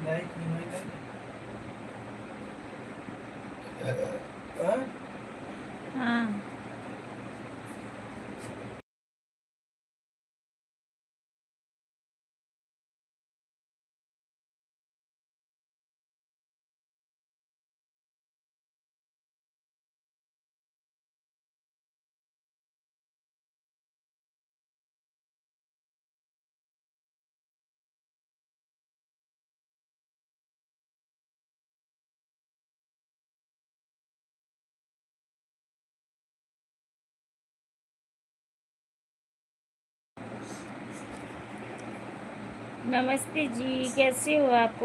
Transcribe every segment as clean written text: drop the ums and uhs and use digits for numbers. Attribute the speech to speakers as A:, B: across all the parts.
A: Like नहीं हाँ
B: हाँ नमस्ते जी, कैसे हो आप?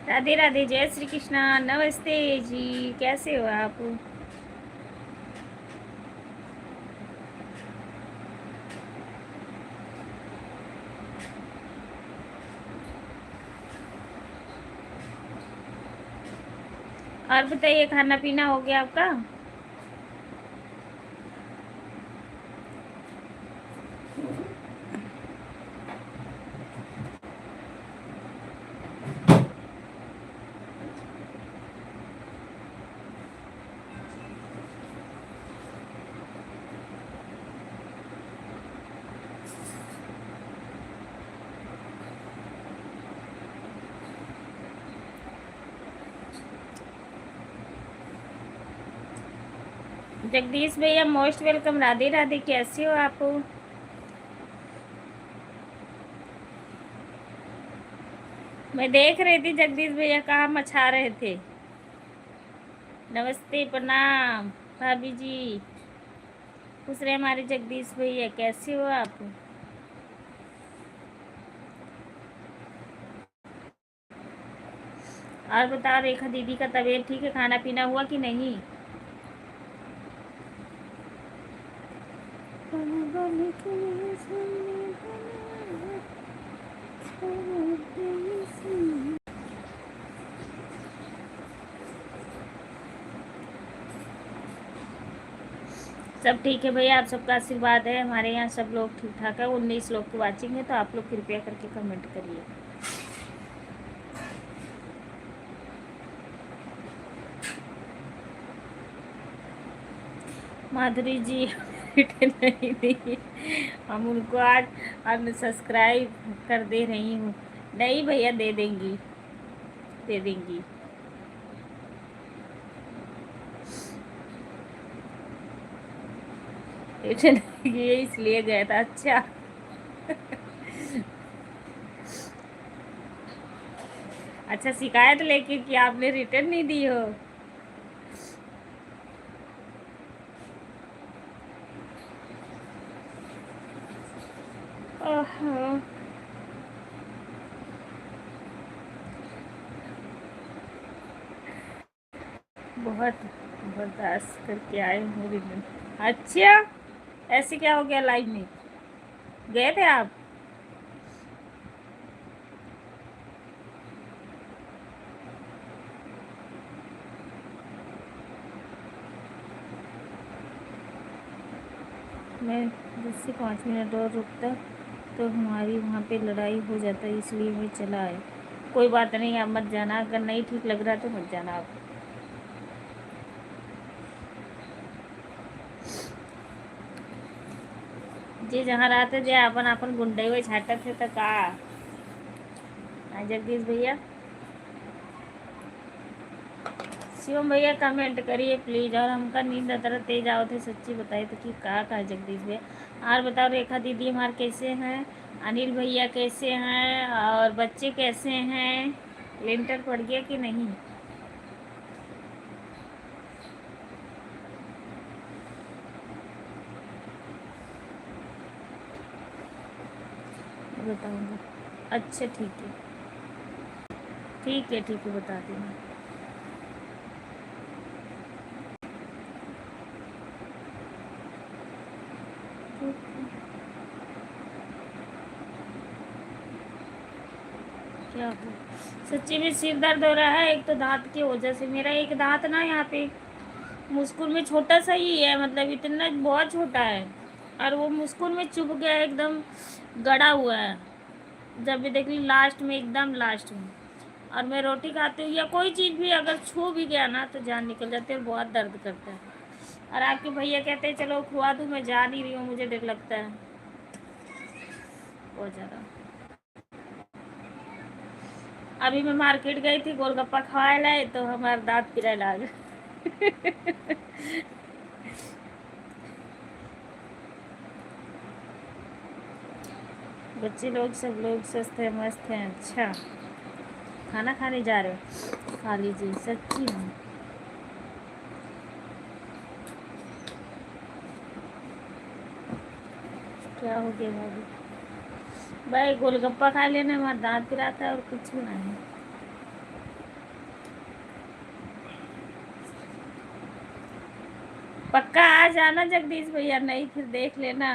B: राधे राधे, जय श्री कृष्णा। नमस्ते जी, कैसे हो आप? और बताइए, खाना पीना हो गया आपका? जगदीश भैया मोस्ट वेलकम। राधे राधे, कैसे हो आप? मैं देख रही थी जगदीश भैया कहाँ मचा रहे थे। नमस्ते, प्रणाम भाभी जी। खुश रहे हमारे जगदीश भैया, कैसे हो आप? और बताओ, रेखा दीदी का तबीयत ठीक है? खाना पीना हुआ कि नहीं? सब ठीक है भैया, आप सबका आशीर्वाद है। हमारे यहाँ सब लोग ठीक ठाक है। 19 लोग की वाचिंग है, तो आप लोग कृपया करके कमेंट करिए। माधुरी जी नहीं दी, हम उनको आज अनसब्सक्राइब कर दे रही हूँ। नहीं भैया, दे देंगी, दे देंगी। ये इसलिए गया था। अच्छा अच्छा, शिकायत लेके कि आपने रिटर्न नहीं दी हो। ओहो, बहुत बर्दाश्त करके आए हूँ रिटर्न। अच्छा, ऐसे क्या हो गया? लाइव में गए थे आप? मैं 10 से 5 मिनट और रुकता तो हमारी वहाँ पे लड़ाई हो जाता, इसलिए मैं चला आया। कोई बात नहीं, आप मत जाना। अगर नहीं ठीक लग रहा तो मत जाना आप। जे जहाँ रहते जे अपन अपन गुंडे हुए छाटत थे तो का। हाँ जगदीश भैया, शिवम भैया कमेंट करिए प्लीज़। और हमका नींद तरह तेज आओ थे, सच्ची बताए तो कि कहा जगदीश भैया। और बताओ, रेखा दीदी हमारे कैसे हैं? अनिल भैया कैसे हैं? और बच्चे कैसे हैं? लेंटर पड़ गया कि नहीं? बताऊँगा। अच्छा ठीक है, ठीक है, ठीक है, बता देना। क्या हो? सच्ची में सिर दर्द हो रहा है, एक तो दांत की वजह से। मेरा एक दांत ना यहाँ पे मुस्कुन में छोटा सा ही है, मतलब इतना बहुत छोटा है, और वो मुस्कुन में चुभ गया, एकदम गड़ा हुआ है। जब भी देख ली लास्ट में, एकदम लास्ट में। और मैं रोटी खाती हूँ या कोई चीज़ भी अगर छू भी गया ना तो जान निकल जाती है और बहुत दर्द करता है। और आपके भैया कहते हैं चलो खुआ दूँ, मैं जा नहीं रही हूँ, मुझे डर लगता है बहुत ज़्यादा। अभी मैं मार्केट गई थी, गोलगप्पा खवाए लाए तो हमारा दांत पिराए लाग। बच्चे लोग सब लोग स्वस्थ है, मस्त हैं। अच्छा, खाना खाने जा रहे हो? खा लीजिए, सच्ची में। क्या हो गया भाभी? भाई गोलगप्पा खा लेने हमारा दांत पिराता है और कुछ नहीं। पक्का आ जाना जगदीश भैया, नहीं फिर देख लेना,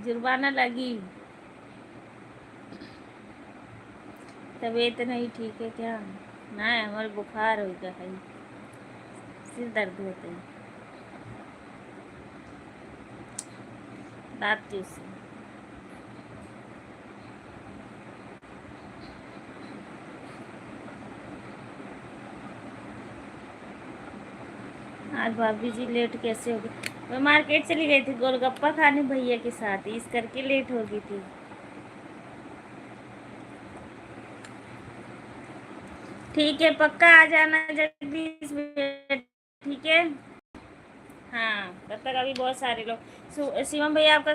B: जुर्माना लगी। तबीयत नहीं ठीक है क्या? ना हमारे बुखार हो गया है, सिर दर्द होते हैं, दांत चूस। आज भाभी जी लेट कैसे हो गई? मैं मार्केट चली गई थी गोलगप्पा खाने भैया के साथ, इस करके लेट हो गई थी। ठीक है, पक्का आ जाना जगदीश भैया, ठीक है। हाँ, तब तक अभी बहुत सारे लोग। शिवम भैया आपका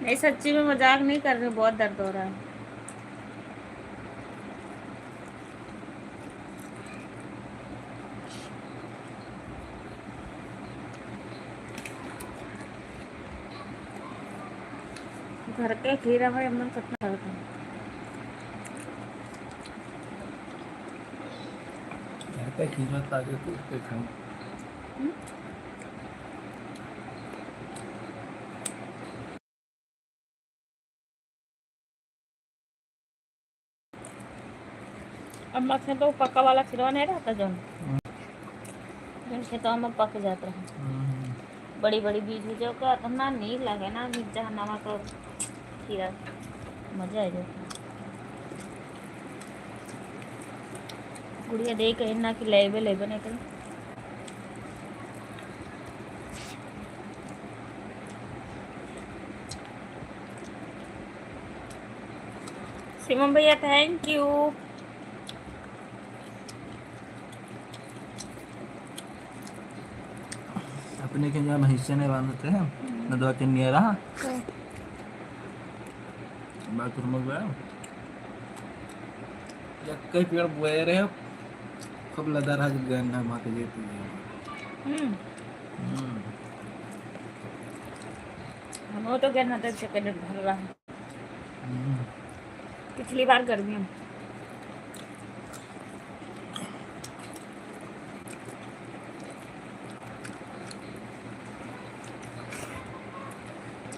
B: नहीं, सच्ची में मजाक नहीं कर रहे, बहुत दर्द हो रहा है। घर के खीरा भाई मन कितना दर्द है।
A: घर का खीरा ताजे तो उसके खाओ।
B: अम्मा से तो पक्का वाला खिलवा नहीं रहता जो जिनके तो हम पक जाता है, बड़ी बड़ी बीज बीजों का इतना नहीं लगे ना, मिर्चा नमक और खीरा, मजा आ जाता है। गुड़िया दे कहीं ना कि लेबे लेबे नहीं करें। सिमन भैया थैंक यू।
A: अपने के यहाँ भैंसे नहीं बांधते हैं, नदवा के नहीं रहा बाथरूम में गया, कई पेड़ बोए रहे खूब लदा रहा जब गन्ना माँ के देती है।
B: हम तो कहना था चक्कर भर रहा है पिछली बार गर्मी में।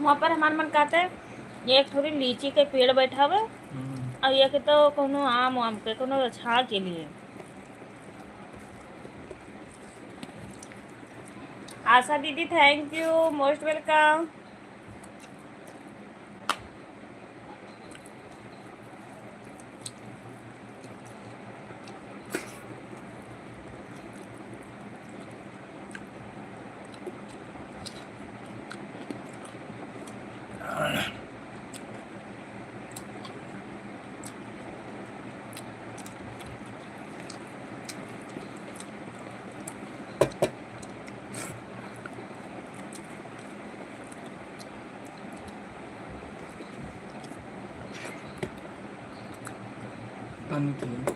B: वहाँ पर हमारा मन कहता है ये एक थोड़ी लीची के पेड़ बैठा हुआ और ये के तो कोनो आम वाम के कोनो छा के लिए। आशा दीदी थैंक यू, मोस्ट वेलकम।
A: पानी पिए।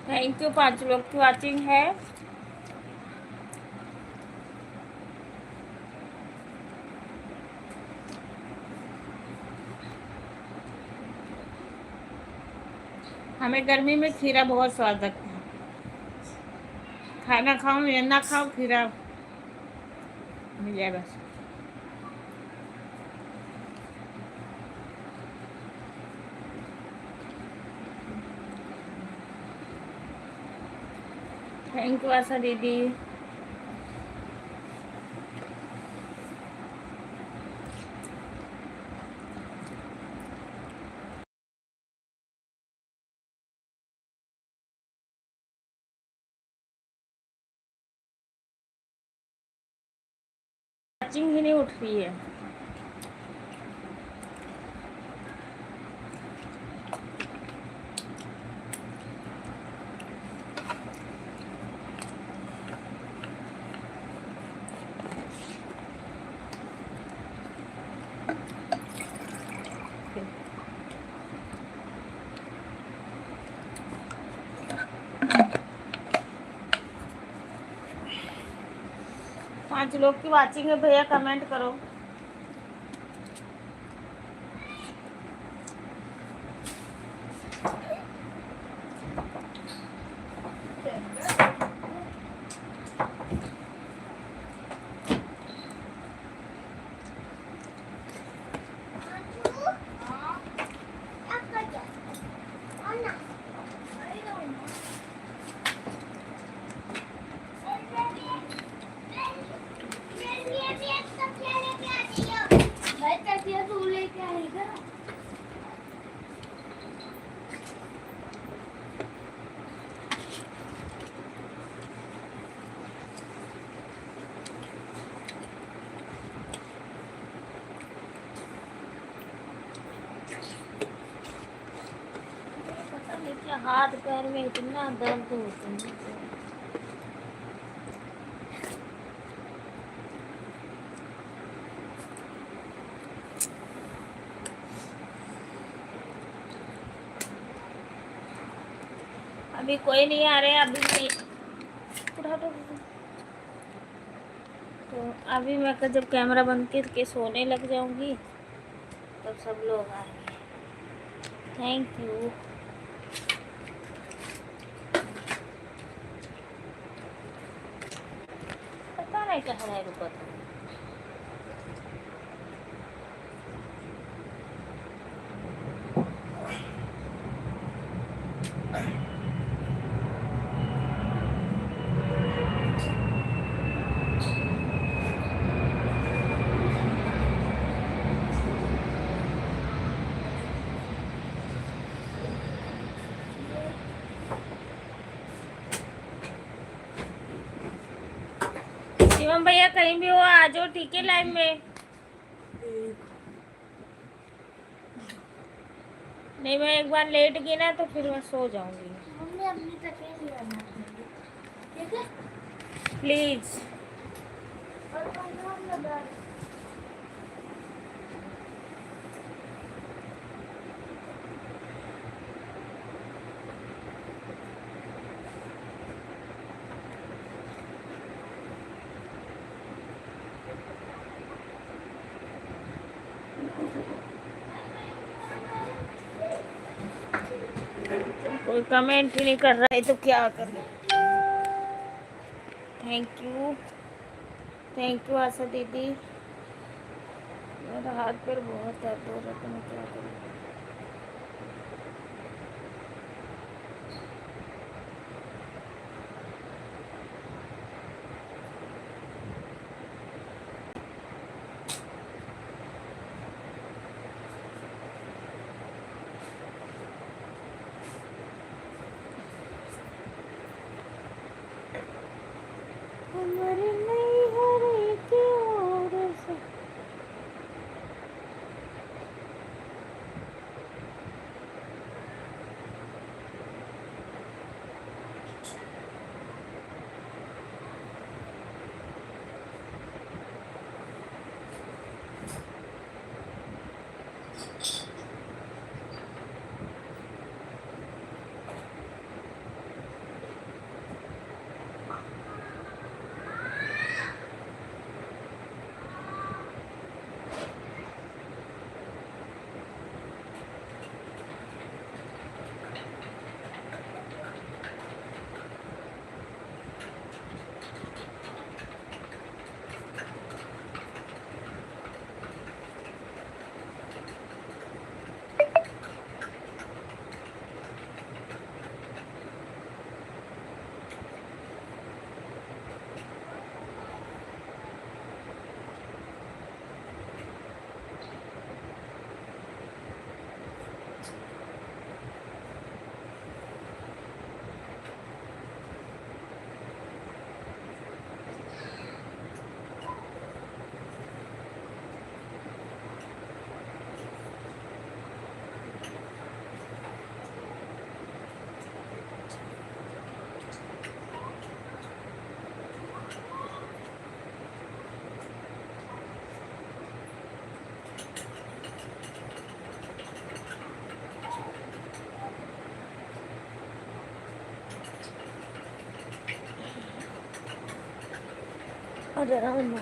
B: थैंक यू 5 लोग की वॉचिंग है। हमें गर्मी में खीरा बहुत स्वाद लगता है। खाना खाओ या ना खाओ, खीरा मिल जाए बस। थैंक यू आशा दीदी। वॉचिंग ही नहीं उठ रही है। पांच लोग की वॉचिंग है भैया, कमेंट करो। पता नहीं क्या हाथ पैर में इतना दर्द होता है। अभी कोई नहीं आ रहे, अभी नहीं उठा तो अभी मैं जब कैमरा बंद करके सोने लग जाऊंगी तब सब लोग आएंगे। Thank you. पता नहीं कहाँ है रुका था। शिवम भैया कहीं भी हो आ जाओ, ठीक है लाइव में। नहीं मैं एक बार लेट गई ना तो फिर मैं सो जाऊंगी। हमने अपनी तकलीफ करना ठीक है प्लीज। कोई कमेंट ही नहीं कर रहा है तो क्या करें। थैंक यू आशा दीदी। मेरा हाथ पैर बहुत दर्द हो रहा है तो मैं क्या करूँ। हमारे नहीं हरे की ओर से अरे रामा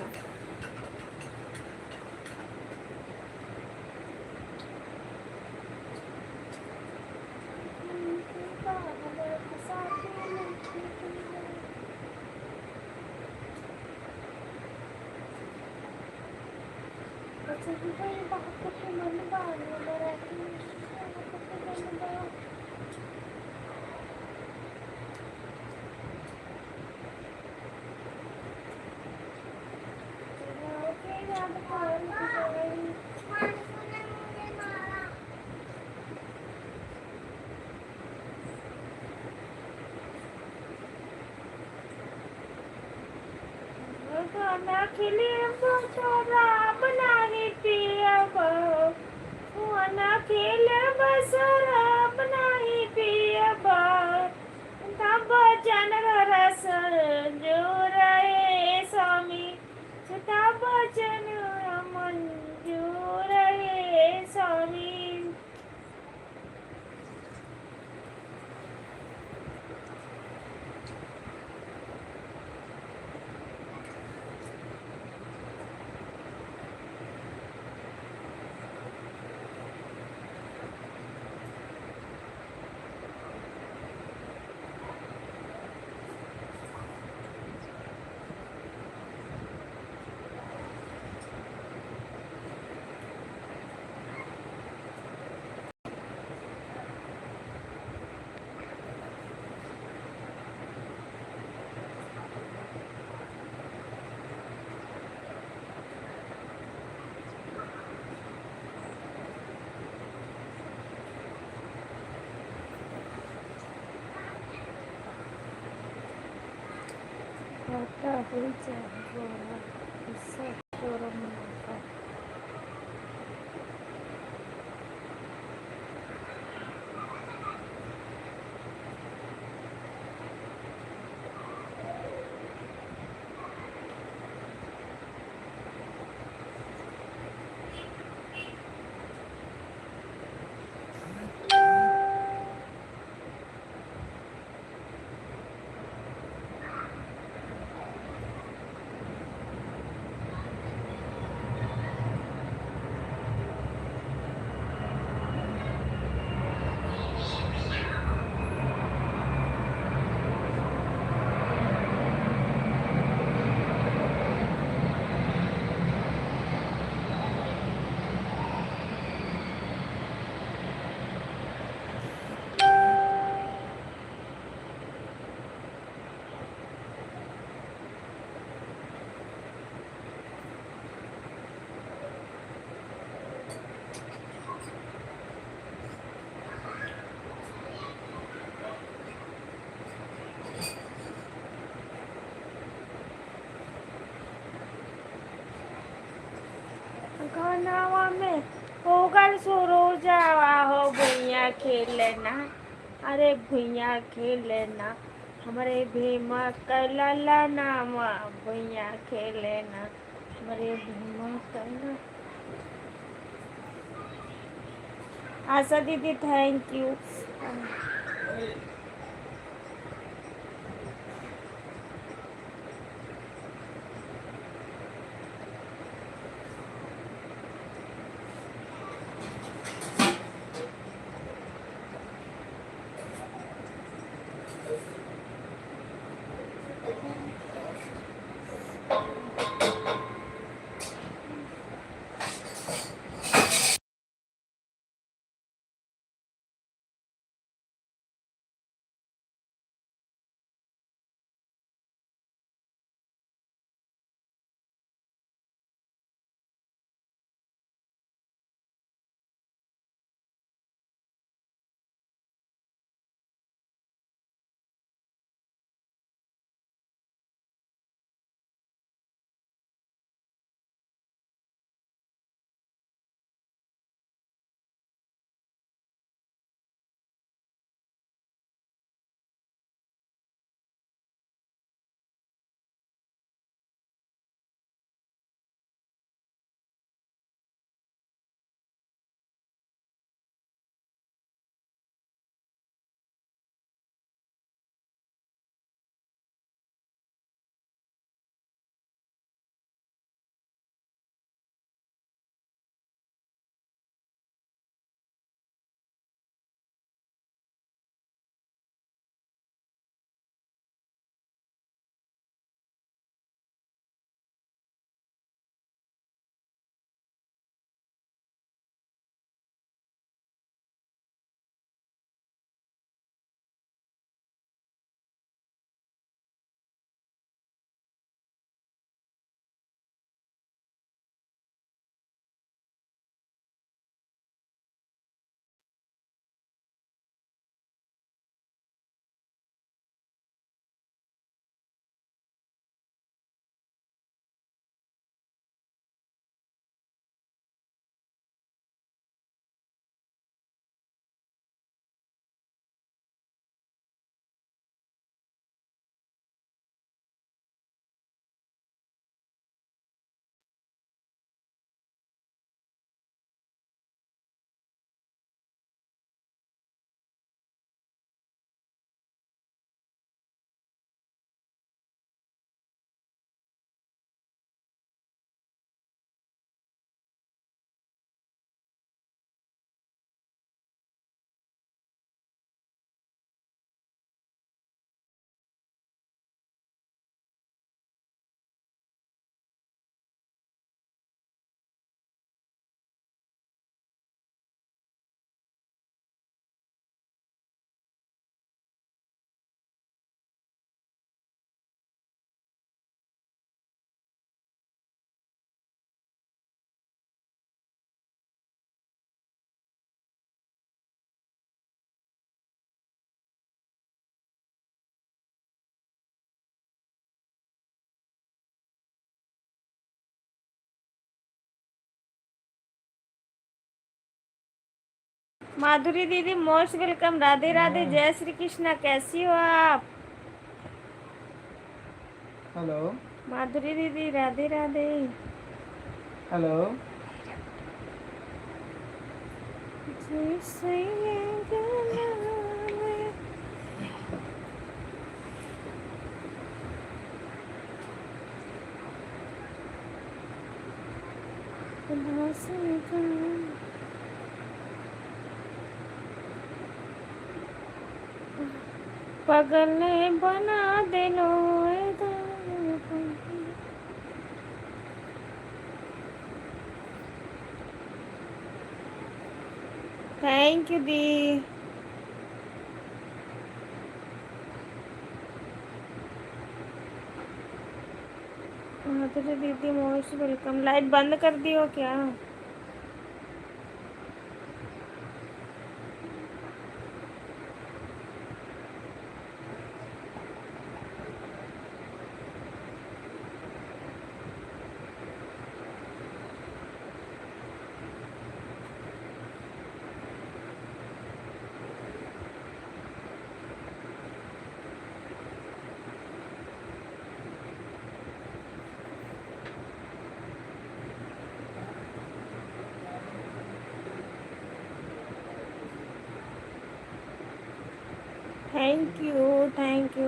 B: गाना खिले बसरा बनाने पिया गाना खिले बसरा बनाने पिया तब जन रस जो रहे स्वामी तब जन मंजूर रहे स्वामी Kata hujan bola bisa turun menangkap. गानावा में होगल सुरो जावा हो भैया खेल लेना अरे भैया खेल लेना हमारे भीमा कला नाम भैया खेल लेना हमारे भीमा कला आशा दीदी थैंक यू माधुरी दीदी मोस्ट वेलकम। राधे राधे, जय श्री कृष्णा। कैसी हो आप?
A: हेलो
B: माधुरी दीदी राधे राधे।
A: हेलो।
B: जैसे ये गला में उदासी का पगल ने बना देनो ए दामन। थैंक यू दी। माधुरी दीदी मोस्ट वेलकम। लाइट बंद कर दी हो क्या? Thank you thank you.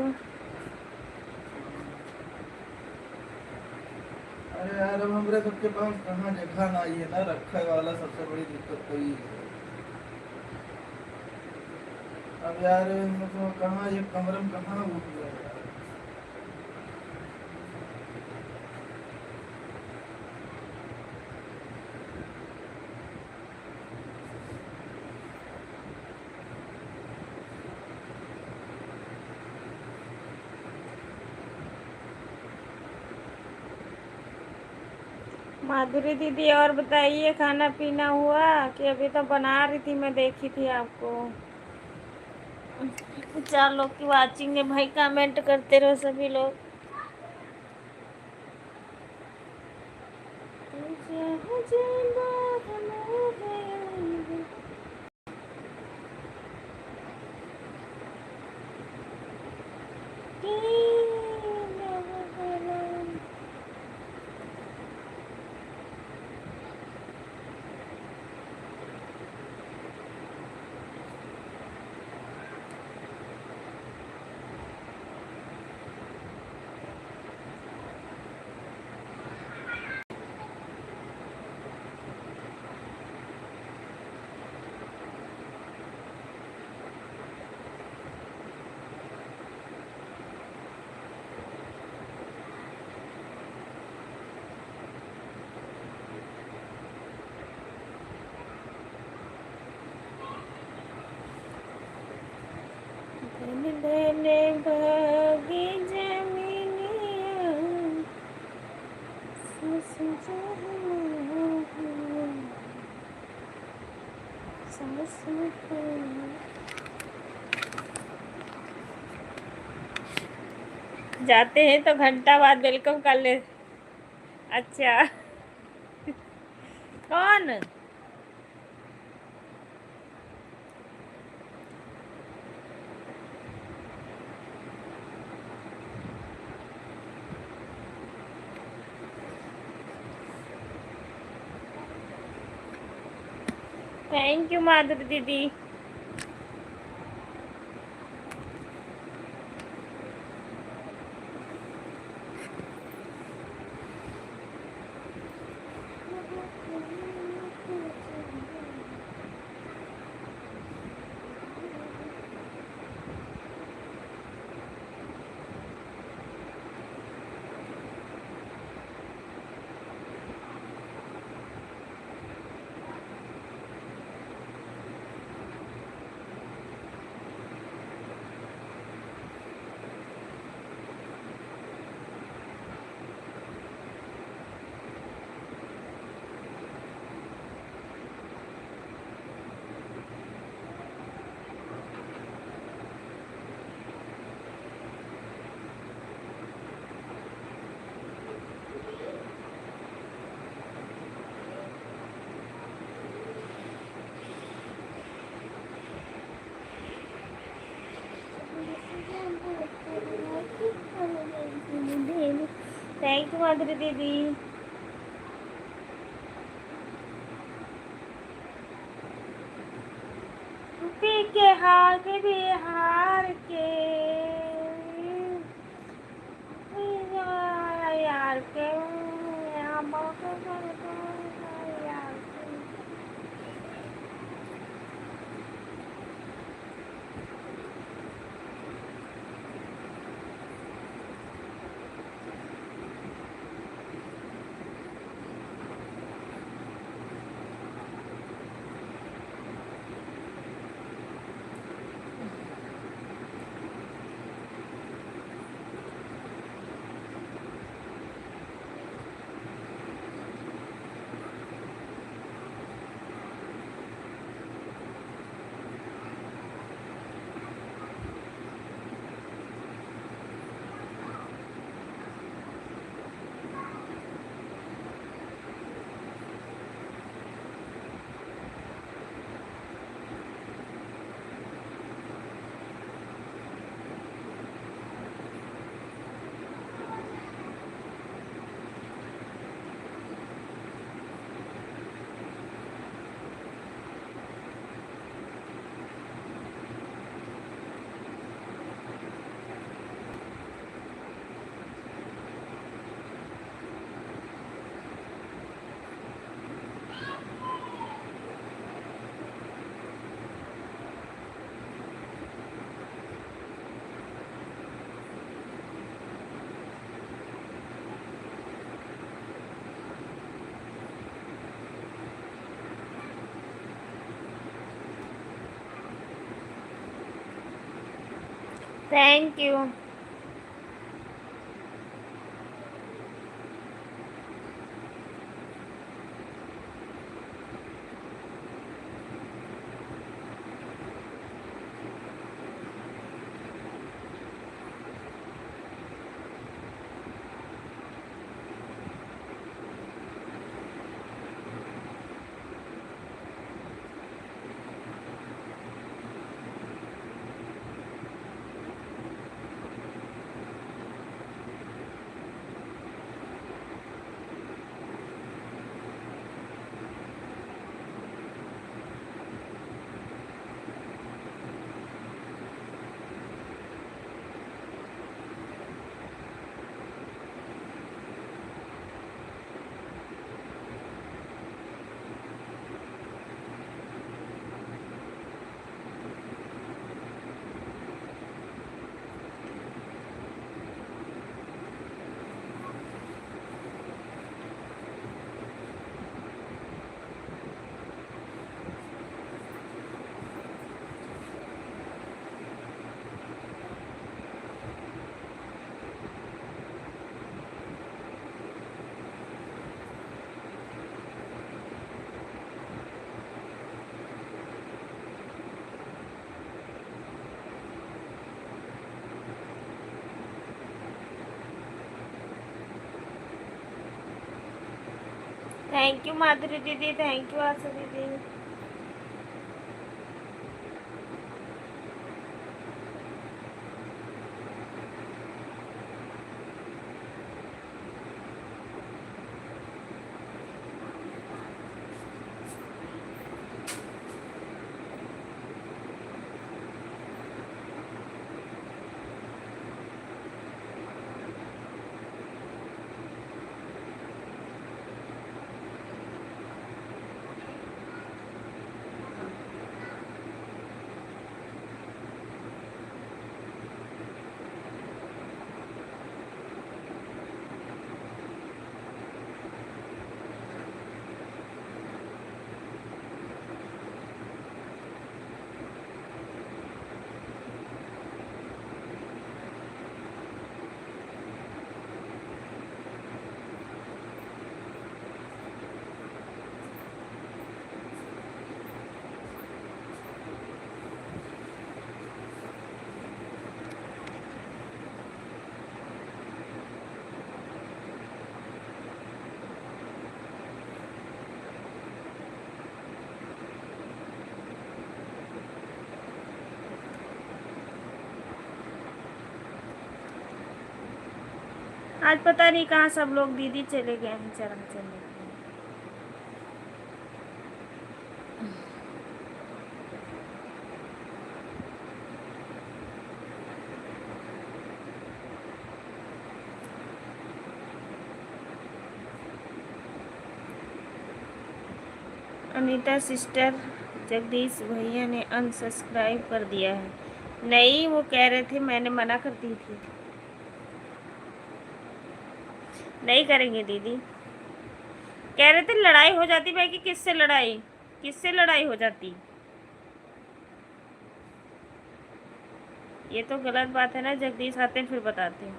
A: अरे यार अब हमारे सबके पास कहाँ जगह ना ये ना रखे वाला सबसे बड़ी दिक्कत तो ये है। अब यार मतलब कहाँ ये कमरे में कहाँ उठ गया यार।
B: माधुरी दीदी और बताइए, खाना पीना हुआ कि अभी तो बना रही थी, मैं देखी थी आपको। 4 लोग की वाचिंग है भाई, कमेंट करते रहो सभी लोग। देने भागी जमीनिया जाते हैं तो घंटा बाद वेलकम कर ले। अच्छा कौन? थैंक यू माधुरी दीदी। थैंक यू माधुरी दीदी। पी के हार के भी हार के यार के हम यार के। Thank you. थैंक यू माधुरी दीदी, थैंक यू आशा दीदी। आज पता नहीं कहाँ सब लोग दीदी चले गए हैं चरण चलने के लिए। अनीता सिस्टर, जगदीश भैया ने अनसब्सक्राइब कर दिया है। नहीं, वो कह रहे थे, मैंने मना कर दी थी। नहीं करेंगे दीदी। कह रहे थे लड़ाई हो जाती। भाई कि किससे लड़ाई, किससे लड़ाई हो जाती? ये तो गलत बात है ना। जगदीश आते हैं फिर बताते हैं।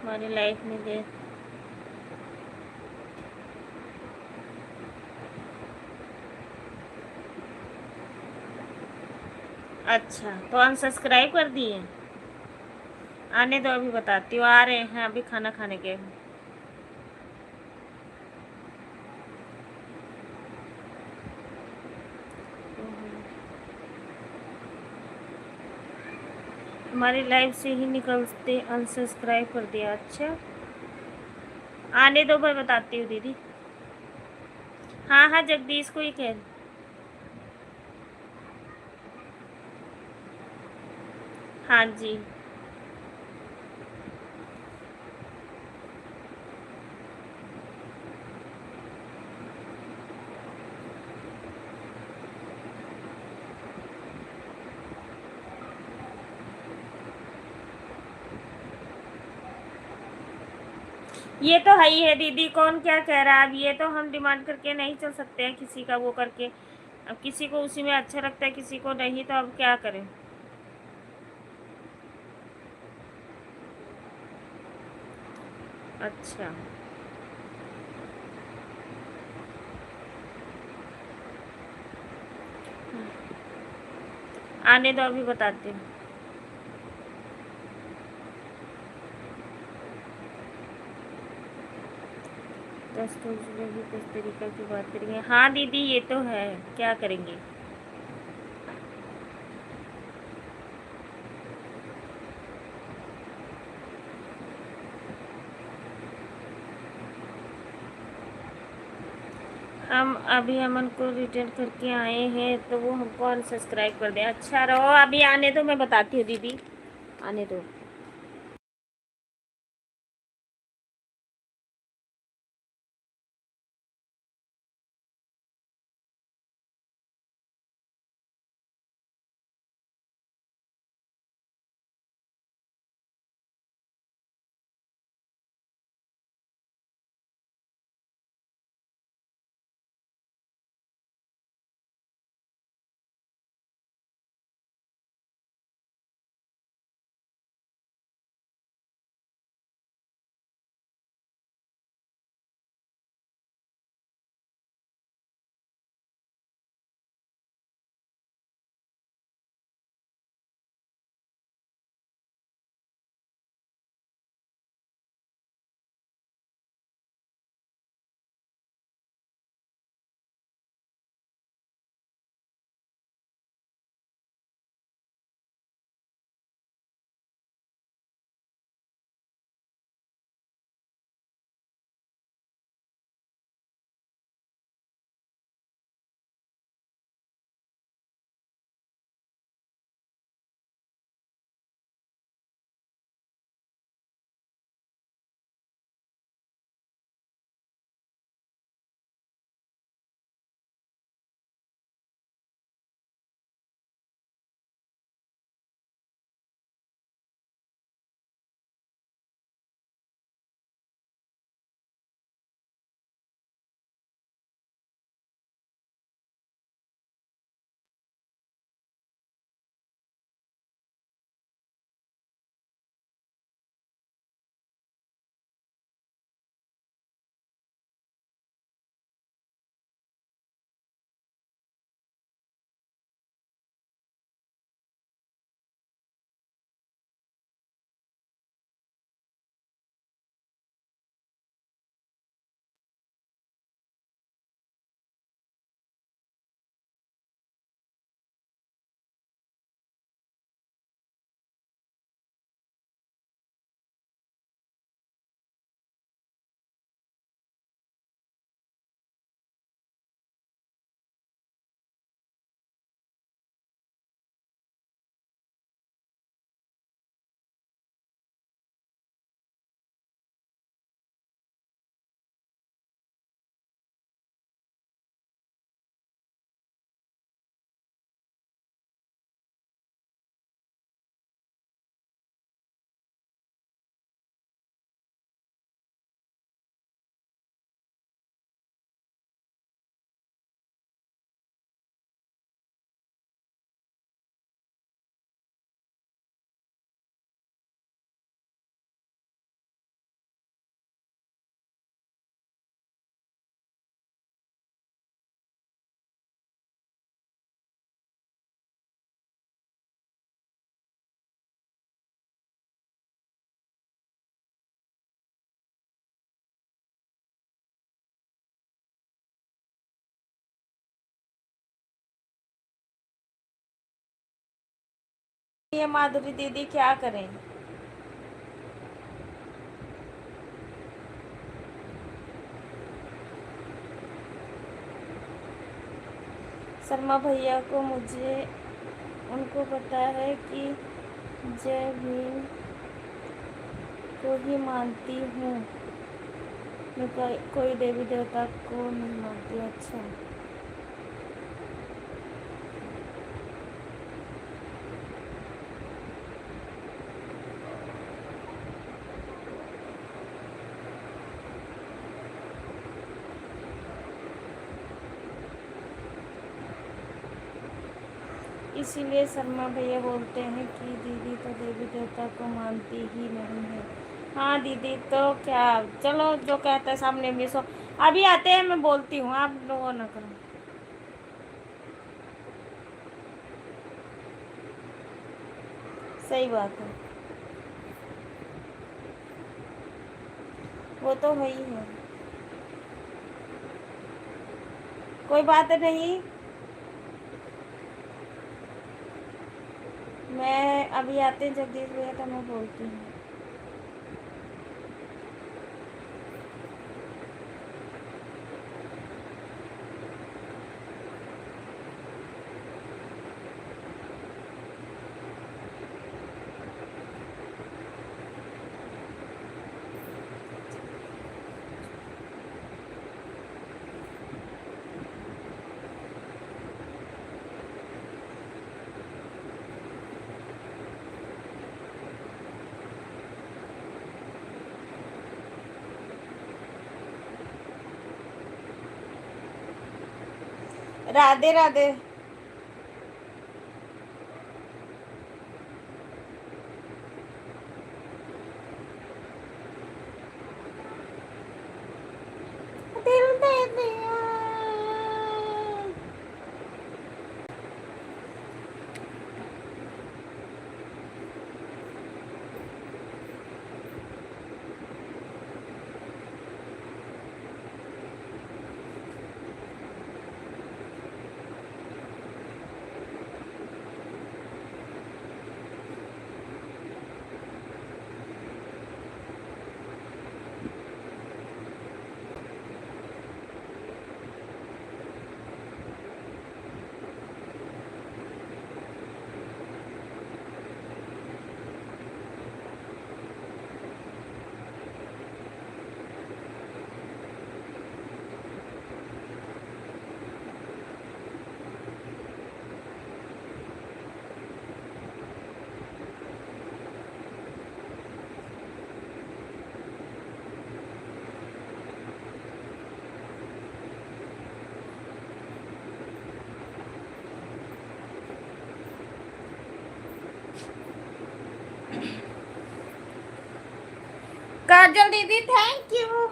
B: हमारी लाइफ में दे। अच्छा, तो अनसब्सक्राइब कर दिए? आने दो, अभी बताती हूँ। आ रहे हैं, अभी खाना खाने गए हैं। हमारी लाइफ से ही निकलते अनसब्सक्राइब कर दिया। अच्छा, आने दो, मैं बताती हूँ दीदी। हाँ हाँ, जगदीश को ही कह रही। हाँ जी। ये तो है ही है दीदी, कौन क्या कह रहा है। अब ये तो हम डिमांड करके नहीं चल सकते हैं किसी का वो करके। अब किसी को उसी में अच्छा लगता है, किसी को नहीं, तो अब क्या करें। अच्छा, आने दो, अभी बताती हूँ। 10 तो भी 10 तरीका की बात करेंगे। हाँ दीदी, ये तो है, क्या करेंगे। हम अभी अमन को रिटर्न करके आए हैं, तो वो हमको अनसब्सक्राइब कर दें। अच्छा रहो, अभी आने दो, मैं बताती हूँ दीदी। आने दो। ये माधुरी दीदी क्या करें। शर्मा भैया को मुझे उनको पता है कि जय भीम को ही मानती हूँ, मैं कोई देवी देवता को नहीं मानती। अच्छा, इसीलिए शर्मा भैया बोलते हैं कि दीदी तो देवी देवता को मानती ही नहीं है। हाँ दीदी, तो क्या, चलो जो कहते हैं सामने में सो अभी आते हैं, मैं बोलती हूँ, आप लोगों ना करो। सही बात है, वो तो है ही है, कोई बात नहीं। मैं अभी आते हैं जगदीश भैया तो मैं बोलती हूँ। राधे राधे। दिल दे दिया। काजल दीदी थैंक यू।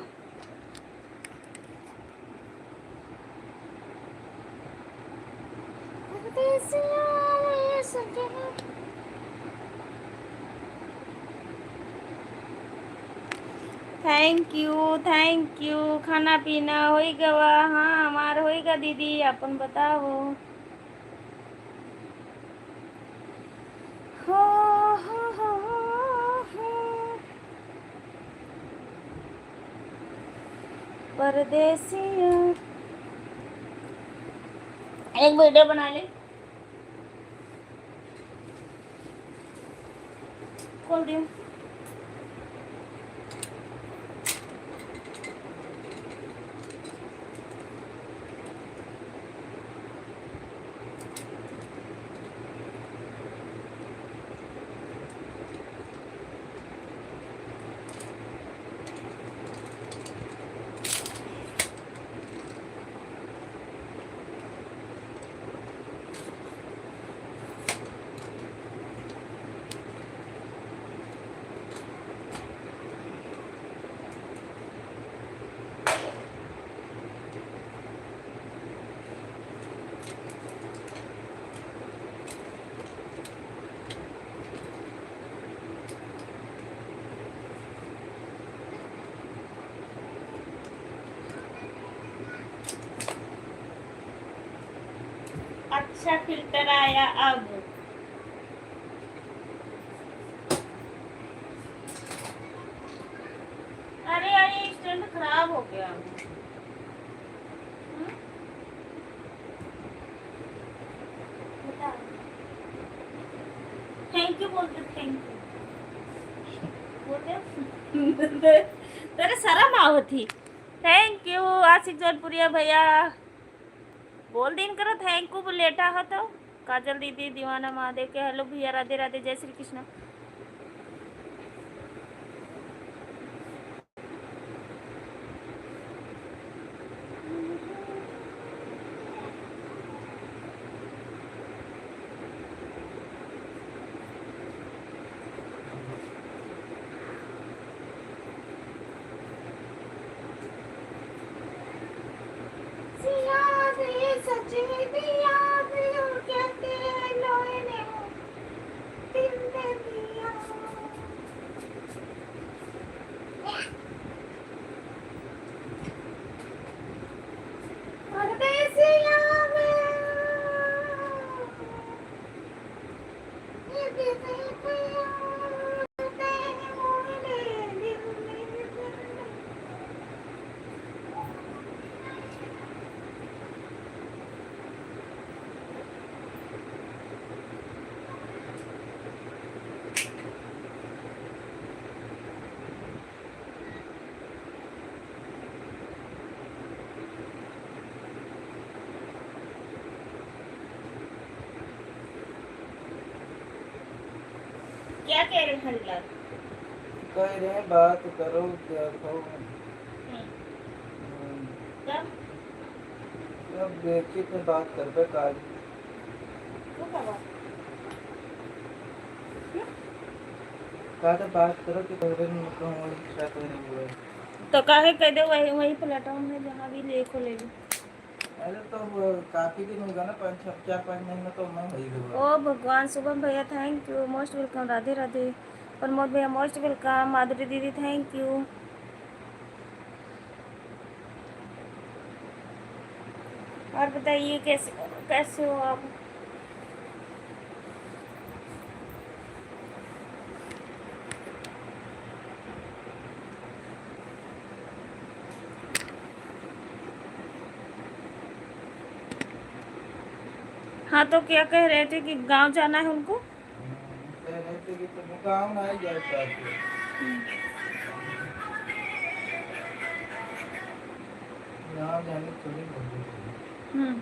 B: Thank you. खाना पीना होइगा वा? हाँ हमार होइगा दीदी, अपन बताओ। हो परदेसिया, एक वीडियो बना ले, खोल दियो। अच्छा फिल्टर आया अब। खराब हो गया। थैंक यू बोलते, थैंक यू बोलते। तेरे शर्म आओ थी। थैंक यू आशिक जौनपुरिया भैया बोल दिन करो थैंक यू लेटा हो तो। काजल दीदी दीवाना महादेव के हेलो भैया राधे राधे जय श्री कृष्ण। क्या कह रहे हैं हरिलाल?
A: कह रहे हैं बात करो देखो।
B: कब
A: अब देखिए तो बात कर पे काज
B: वो कब बात?
A: कहा तो बात करो कि पहले कहूँ क्या कहने हुए।
B: तो काहे कह दे वही वही प्लेटफॉर्म में जहाँ भी लेको ले लो।
A: अरे तो वो काफी दिन होगा ना 4-5 महीने तो मैं वही हुआ।
B: ओ भगवान शुभम भैया thank you most welcome Radhe Radhe. Pramod भैया मोस्ट वेलकम। माधुरी दीदी थैंक यू। और बताइए कैसे कैसे हो आप? हाँ तो क्या कह रहे थे कि गांव जाना है उनको?
A: कह रहे थे कि तुम गाँव ना ही जाए चाहते यहाँ जाने थोड़ी
B: हम्म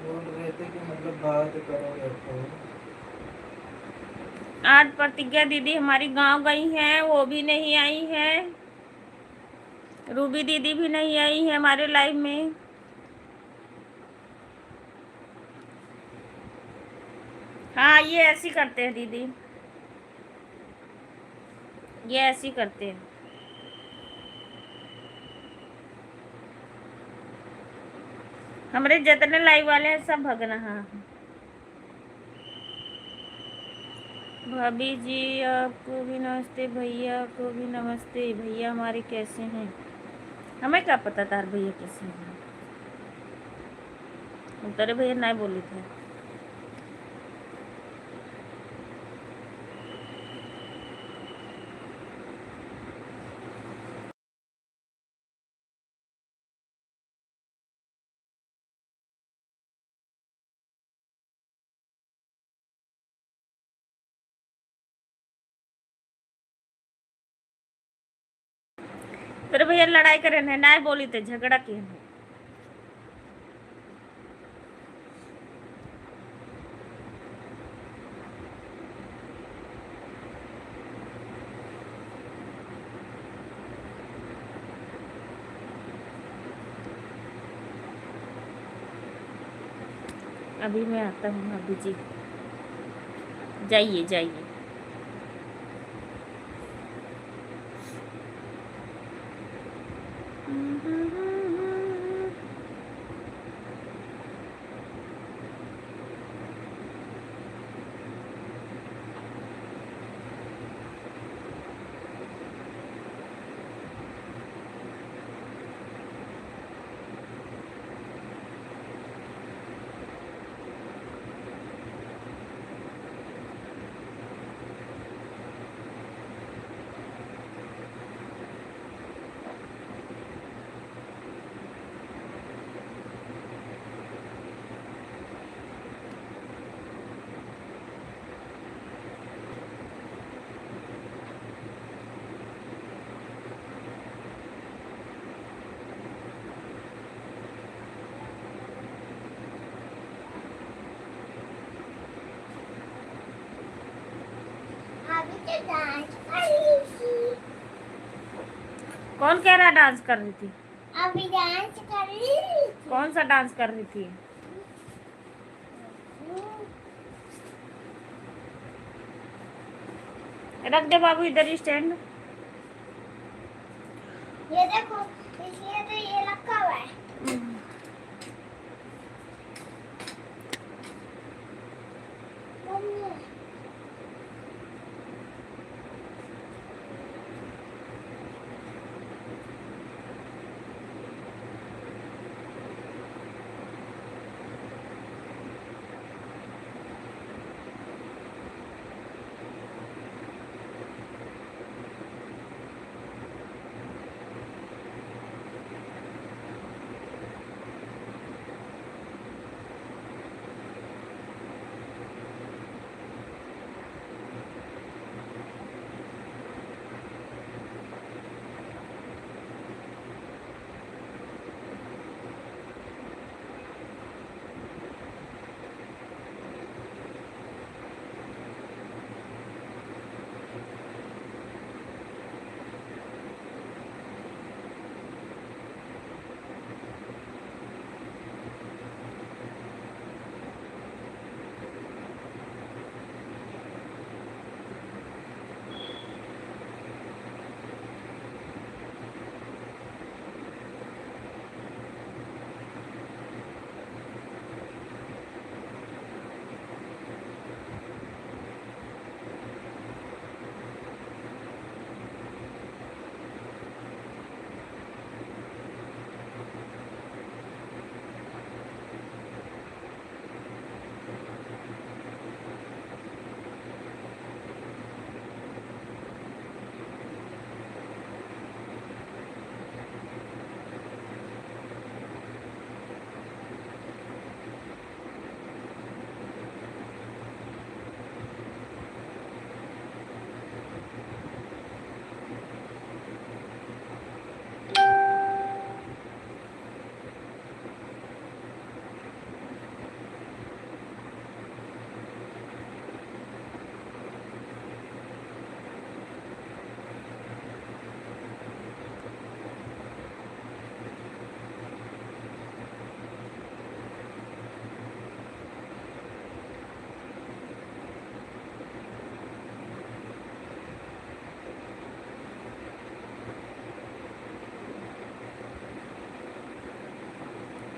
A: बोल रहे थे कि मतलब बात करो देखो।
B: आज प्रतिज्ञा दीदी हमारी गांव गई हैं, वो भी नहीं आई है। रूबी दीदी भी नहीं आई है हमारे लाइव में। हाँ ये ऐसी करते हैं दीदी, ये ऐसी करते हैं। हमारे जितने लाइव वाले हैं सब भग रहा हैं। भाभी जी आपको भी नमस्ते, भैया को भी नमस्ते। भैया हमारे कैसे हैं? हमें क्या पता तार भैया कैसे हैं। तेरे भैया नहीं बोली थे। तेरे भैया लड़ाई करे नहीं बोली थे, झगड़ा किए हैं। अभी मैं आता हूँ अभी जी, जाइए जाइए। कौन कह रहा डांस कर रही थी?
C: अभी डांस कर रही।
B: कौन सा डांस कर रही थी? रख दे बाबू इधर ही स्टैंड।
C: ये देखो, इसलिए तो ये रखा हुआ है। मम्मी,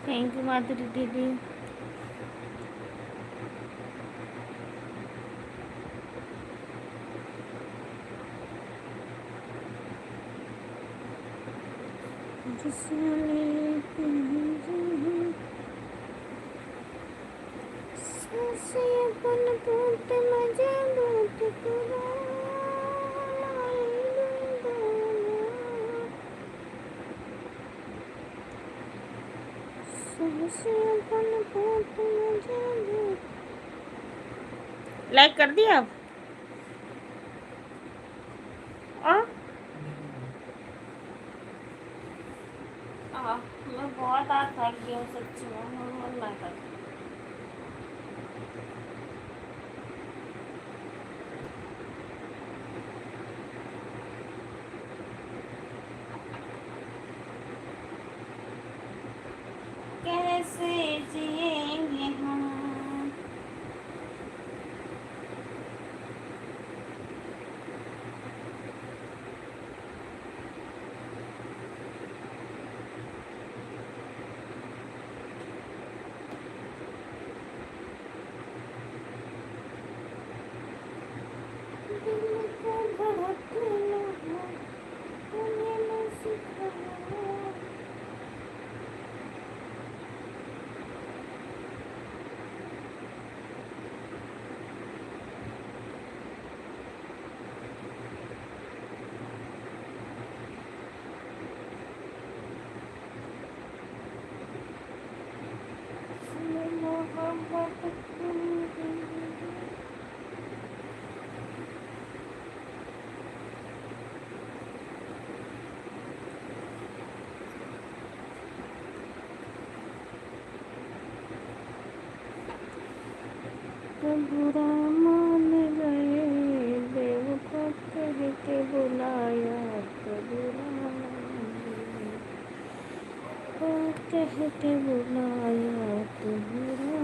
B: थैंक यू माधुरी दीदी। लाइक कर दिया आप? मैं बहुत आज थक गई हूँ सच्ची में, मन ना कर। कैसे जिएंगे हम? दिल को धड़कना तुम्हें न सिखाया। बुरा मान गए बेवफा के बुलाया तो बुरा, कह के बुलाया तो बुरा,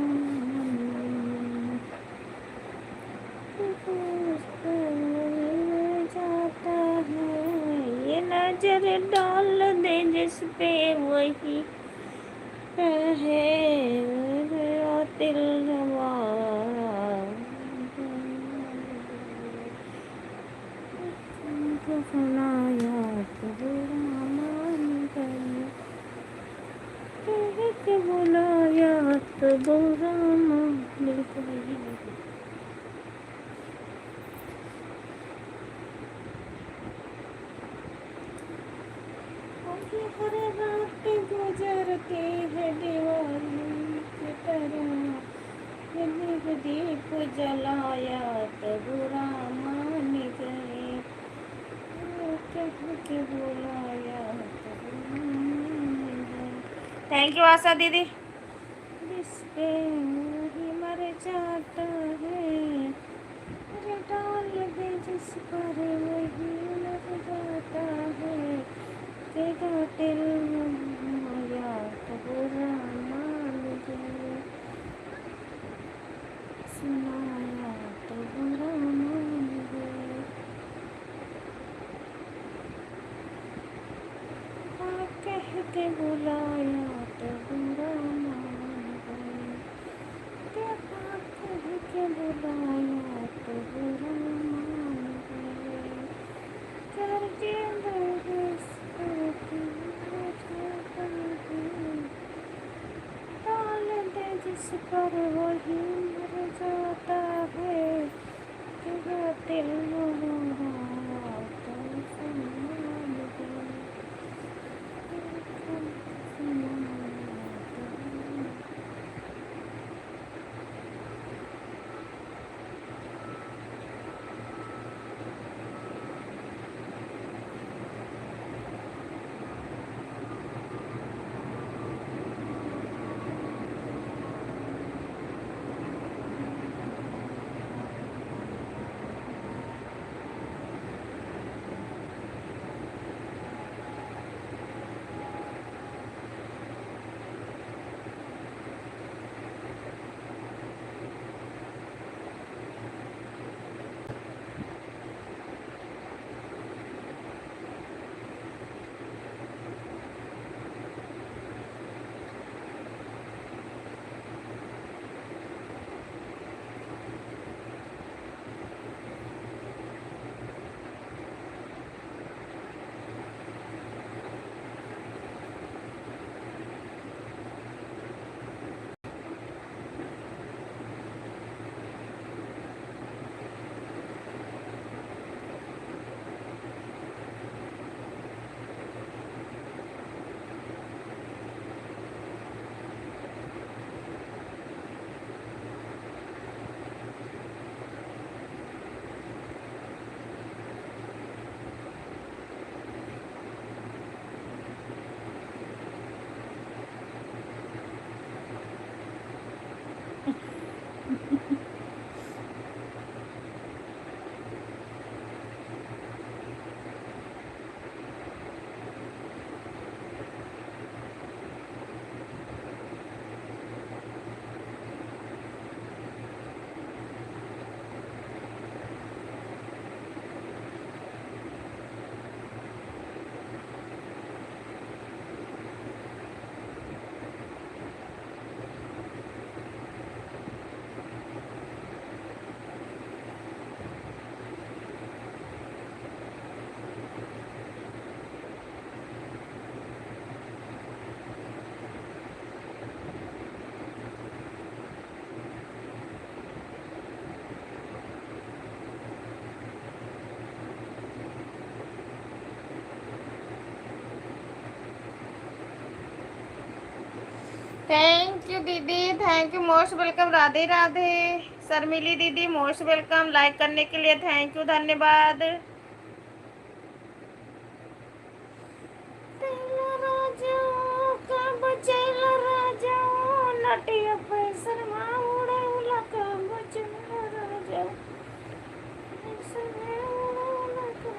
B: जाता है ये नजर डाल दे जिस पे वही रहे और दिल रवा, सुनाया तो बुरा मान गया, कह के बुलाया तो बुरा मान गया। हर रात गुजरती है दीवानी की तरह, यदि दीप जलाया तो बुरा मान गए, कह के बुलाया तो बुरा मान गए। थैंक यू आशा दीदी। जिस पे ही मर जाता है, अरे डाल दे जिस पर वही मर जाता है, तेरा दिल माया तो बुरा मान गए, सुनाया तो बुरा मान गए, कह के बुलाया तो बुरा मान गए, कह के बुलाया तो बुरा मान गए, करके बरस डाल दे जिस पर वही मर जाता है, तेरा दिल रोया तो सुनाया तो थैंक यू दीदी, thank you, most welcome. Radhe Radhe. Sharmili दीदी मोस्ट वेलकम, लाइक करने के लिए थैंक यू, धन्यवाद। नटिया पैसर माउड़ा उला का बचन राजा, पैसर माउड़ा उला का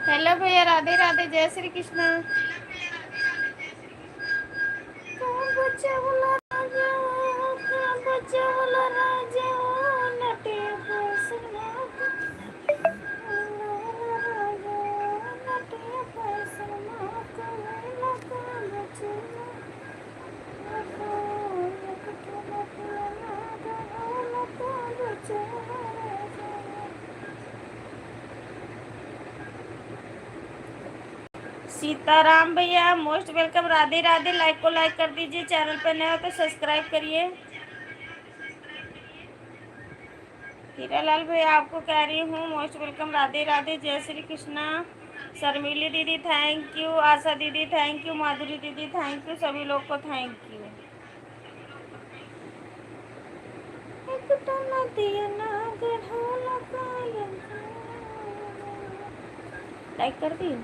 B: हेलो भैया, राधे राधे, जय श्री कृष्ण। बच्चा बोला राजा, बच्चा बोला राजा, नटे पैसना नटे पैसना कवेला का बचना सीताराम भैया, most welcome, Radhe Radhe. Like को लाइक कर दीजिए, चैनल पे नए हो तो सब्सक्राइब करिए। हीरालाल भैया आपको कह रही हूँ मोस्ट वेलकम, राधे राधे, जय श्री कृष्णा। शर्मिली दीदी थैंक यू, आशा दीदी थैंक यू, माधुरी दीदी थैंक यू, सभी लोग को थैंक यू। लाइक कर दी।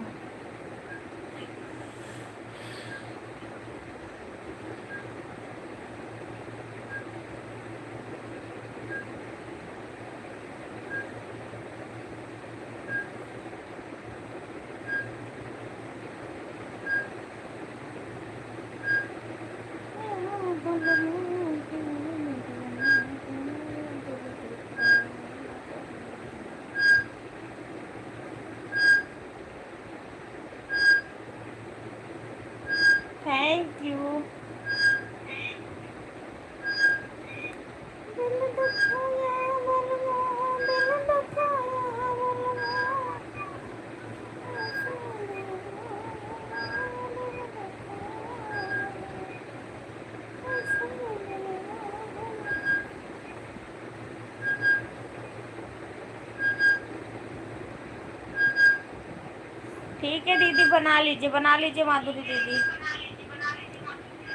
B: Thank you. ठीक है दीदी, बना लीजिए माधुरी दीदी,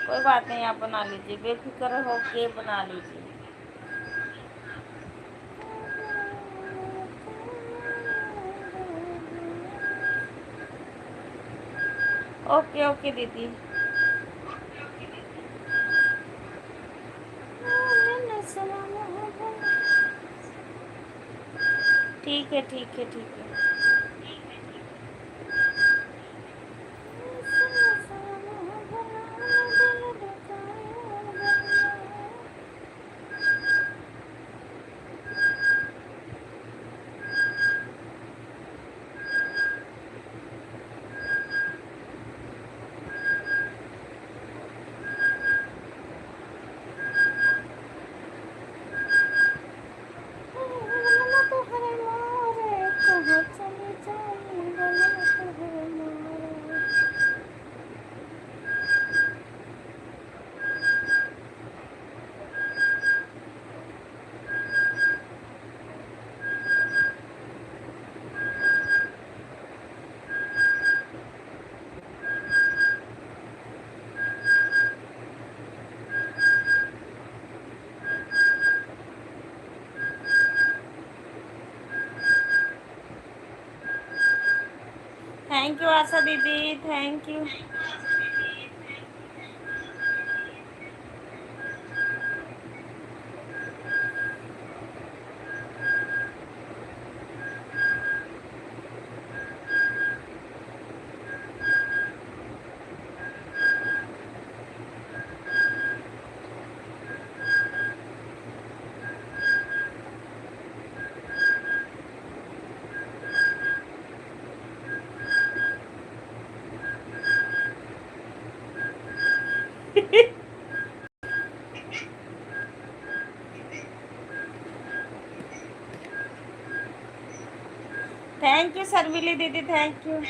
B: कोई बात नहीं, आप बना लीजिए, बेफिक्र होके बना लीजिए। ओके ओके दीदी। ठीक है ठीक है ठीक है। थैंक यू आशा दीदी, thank you. Thank you Sharmili दीदी, thank you.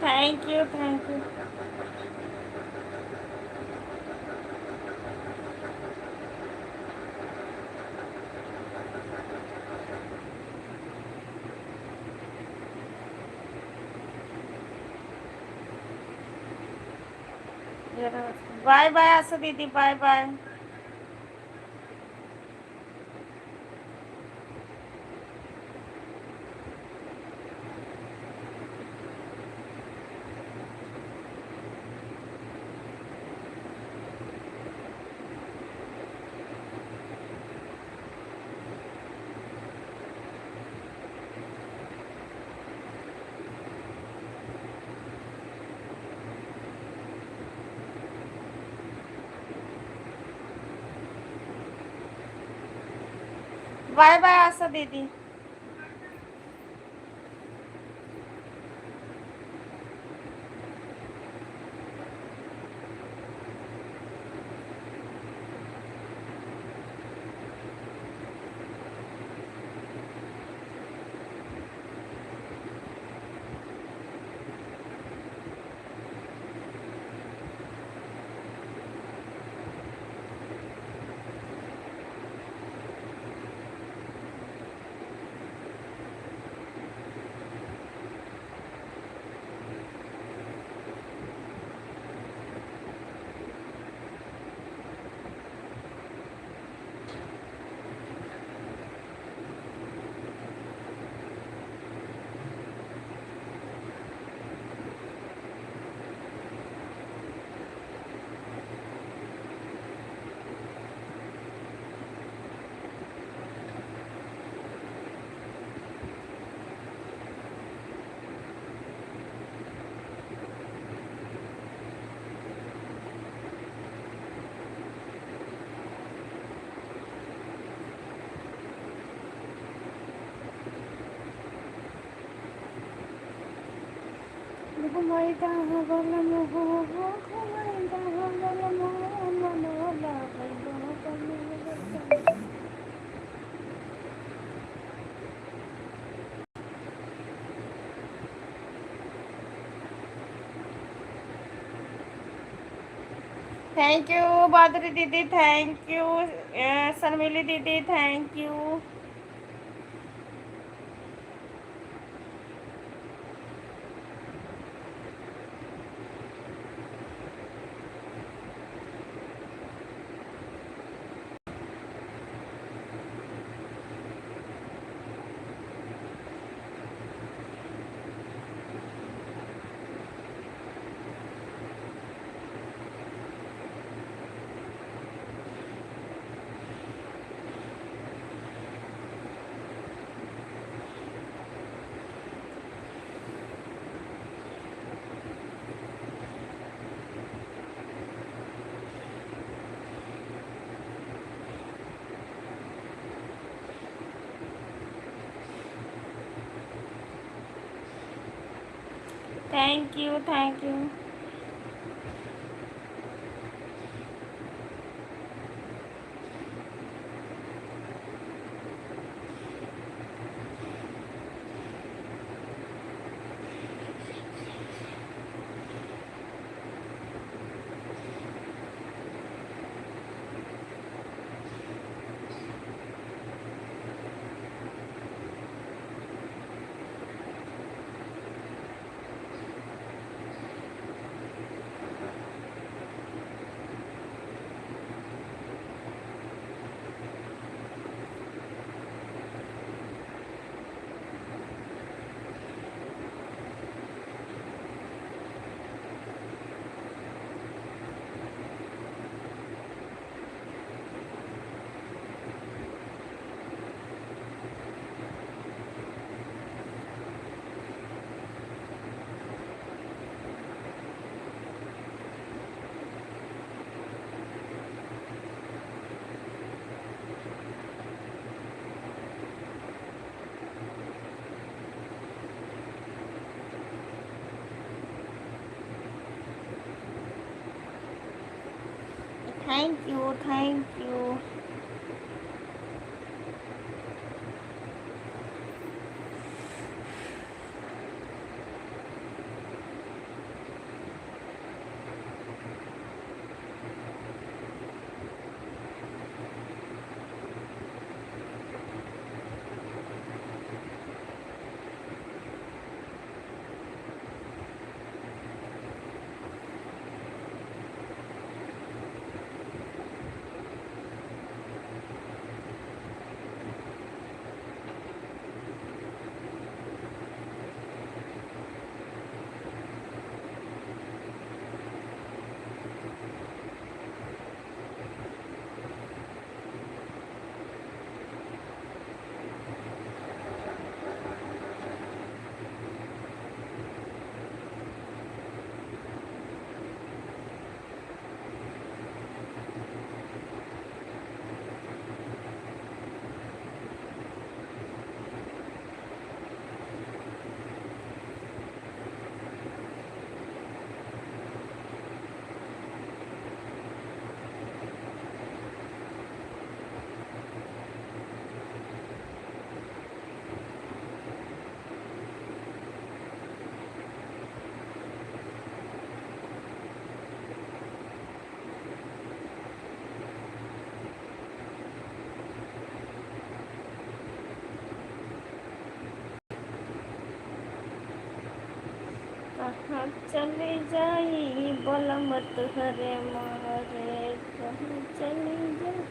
B: Thank you, thank you. Bye bye Asha दीदी, bye bye. Bye bye Asha दीदी। थैंक यू बादरी दीदी, थैंक यू शर्मिली दीदी, thank you. Thank you thank you. Thank you thank you. कहाँ चले जाई बलमत हरे मारे, कहाँ चले जाई।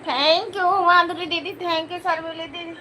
B: थैंक यू माधुरी दीदी, थैंक यू सरविली दीदी।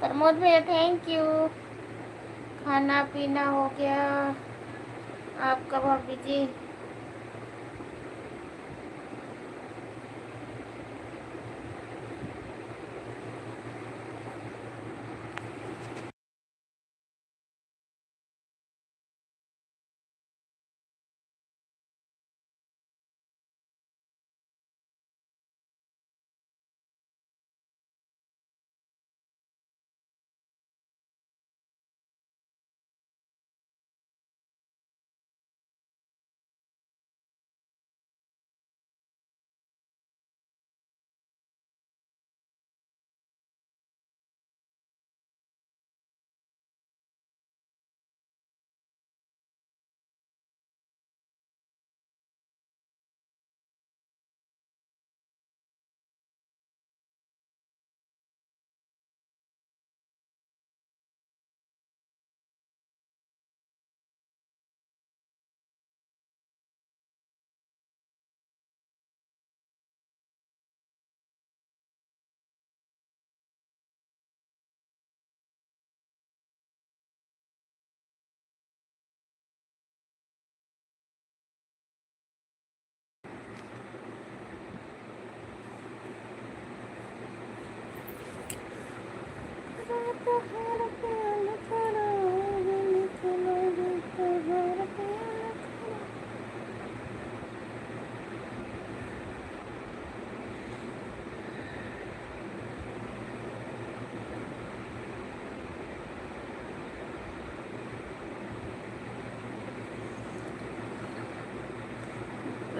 B: प्रमोद भैया थैंक यू। खाना पीना हो गया आपका भाभी जी?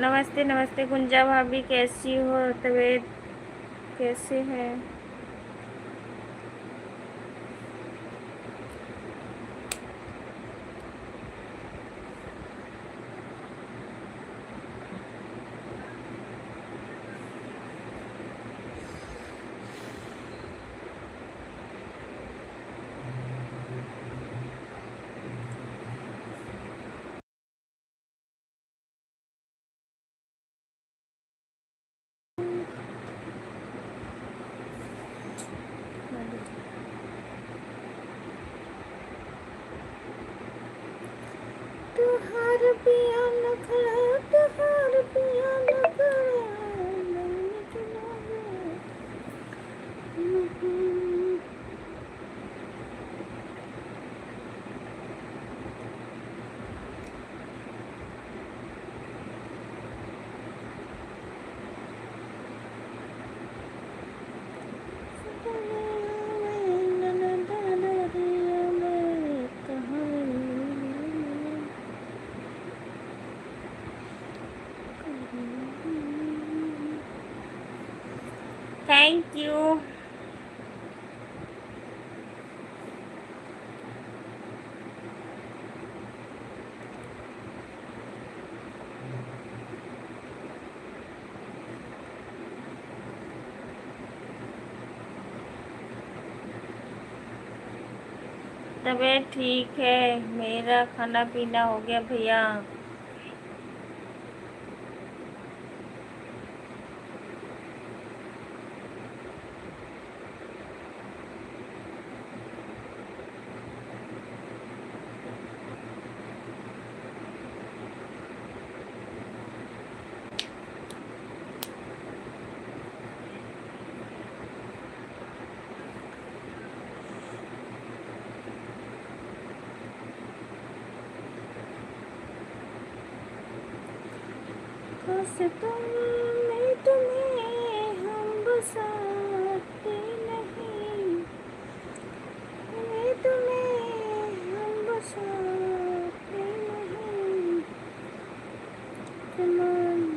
B: नमस्ते नमस्ते गुंजा भाभी, कैसी हो? तबीयत कैसे है? तुहार पिया नखरा, तुहार पिया नखरा, मैंने चुना थैंक यू। तबीयत ठीक है, मेरा खाना पीना हो गया भैया। कैसे तुम मैं तुम्हें हम बसाते नहीं, मैं तुम्हें हम बसाते नहीं, समान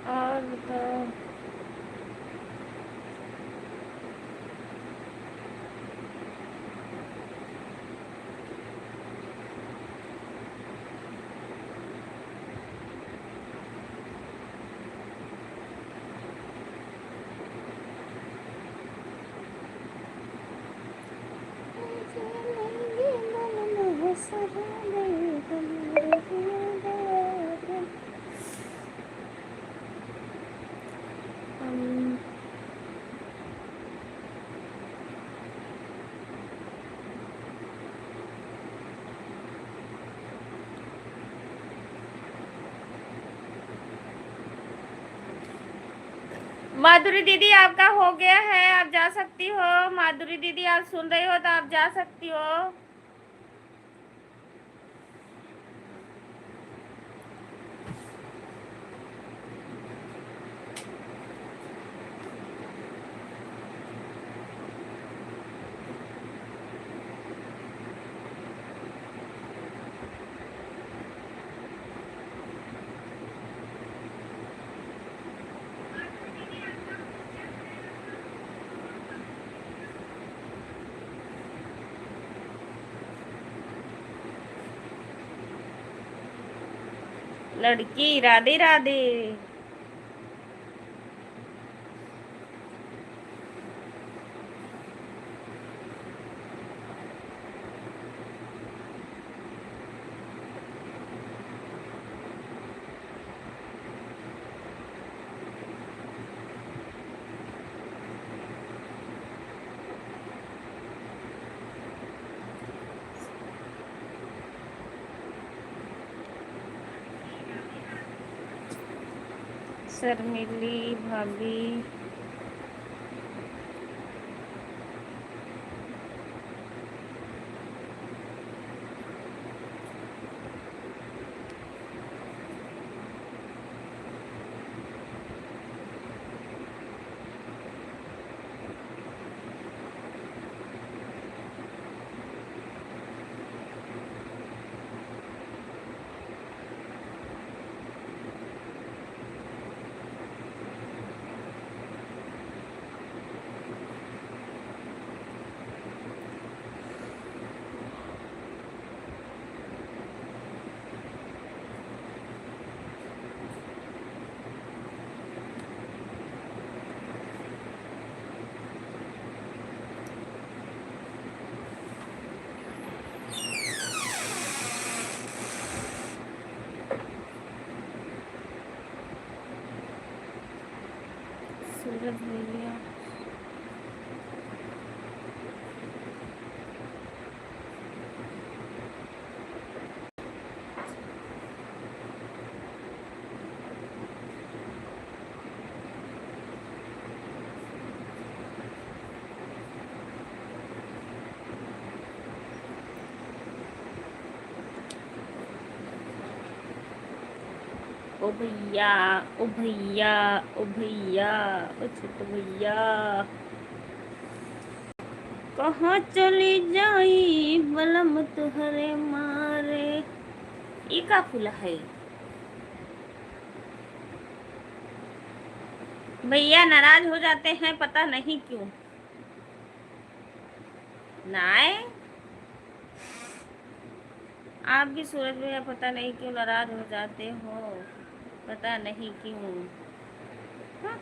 B: और बताओ। माधुरी दीदी आपका हो गया है, आप जा सकती हो। माधुरी दीदी आप सुन रही हो तो आप जा सकती हो। लड़की राधे राधे। शर्मिली भाभी सूरज भैया ओ भैया ओ भैया ओ भैया ओ छोटू भैया कहाँ चली जाई बलम तुहरे मारे। ई का फूल है? भैया नाराज हो जाते हैं, पता नहीं क्यों। नाय आप भी सूरज भैया पता नहीं क्यों नाराज हो जाते हो, पता नहीं क्यों। हाँ?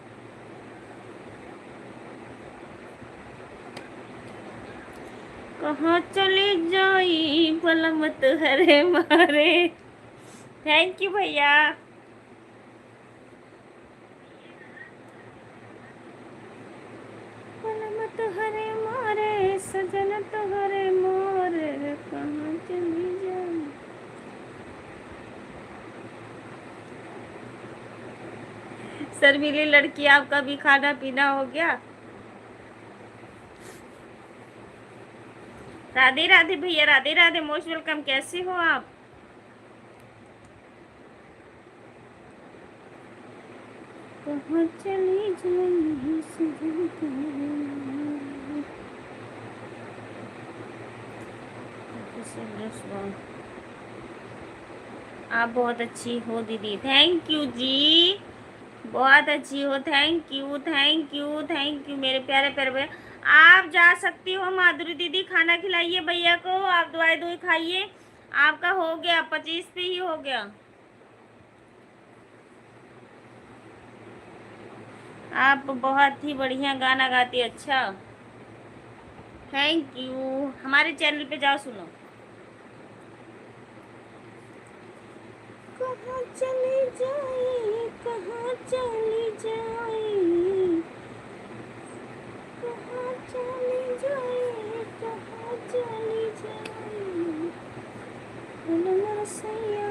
B: कहाँ चली जाई पलमत हरे मारे। थैंक यू भैया। पलमत हरे मारे सजन तुम्हारे मोरे, कहाँ चली जाई। शर्मीली लड़की, आपका भी खाना पीना हो गया? राधे राधे भैया, राधे राधे, मोस्ट वेलकम। कैसे हो आप? कहाँ चली जाई सजन तुम्हारे मोरे। आप बहुत अच्छी हो दीदी। थैंक यू जी, बहुत अच्छी हो। Thank you thank you thank you मेरे प्यारे प्यारे भैया। आप जा सकती हो माधुरी दीदी, खाना खिलाइए भैया को, आप दवाई दवाई खाइए। आपका हो गया 25 पे ही हो गया। आप बहुत ही बढ़िया गाना गाती। अच्छा थैंक यू। हमारे चैनल पे जाओ सुनो। कहाँ चली जाए, कहाँ चली जाए, कहाँ चली जाए, कहाँ चली जाए, मेरा सैया